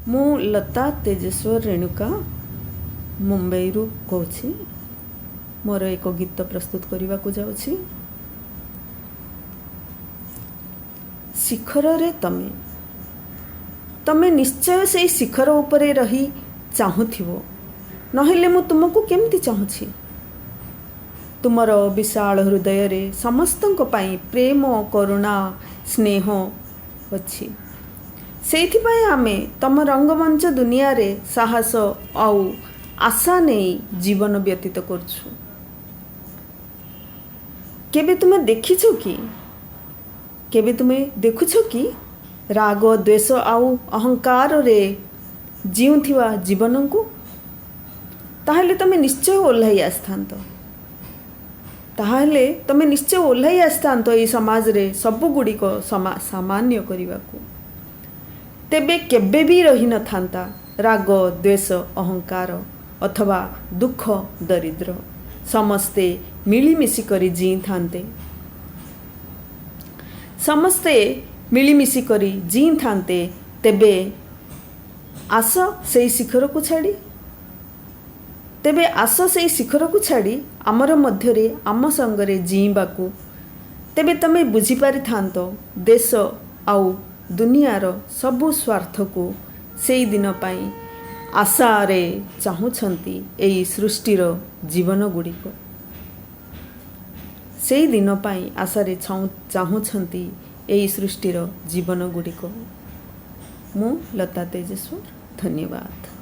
मु लता तेजेश्वर रेणुका मुंबई रु कहूँ मोर एक गीत प्रस्तुत करने को जाऊँगी। शिखर रे तमे तमे निश्चय से शिखर उपरे रही चाहूथिबो, नहेले मु तुमको केमती चाहूछि। तुमर विशाल हृदय रे समस्तंक पाई प्रेम करुणा स्नेह अछि। सेइथिपाई आमे तम रंगमंच दुनिया रे साहस आउ आशा नहीं जीवन व्यतीत करछु। केबे तुमे देखिछो कि केबे तुमे देखुछो कि राग द्वेष आउ अहंकार रे जीउथिवा जीवन को, ताहले तमे निश्चय ओल्हाई आस्थांत। ताहले तमे निश्चय ओल्हाई आस्थांत ए समाज रे सब गुडी को सामान्य करिवा को। तेबे केबे भी रही न थांता राग द्वेष अहंकार अथवा दुख दरिद्र, समस्ते मिलीमिशि करी जी थांते। समस्ते मिलीमिशि करी जी थांते। तेबे आस से शिखर को छाड़ी, तेबे आस से शिखर को छाड़ी आमर मध्यरे आम संगरे जीवा को। तेबे तमे बुझी पारि थांतो देश आउ दुनियार सबु स्वार्थ को सेई दिन पाई आशा रे चाहुछंती एई सृष्टिर जीवन गुडी को। सेई दिन पाई आशा रे चाहुछंती एई सृष्टिर जीवन गुडी को। मु लता तेजेश्वर, धन्यवाद।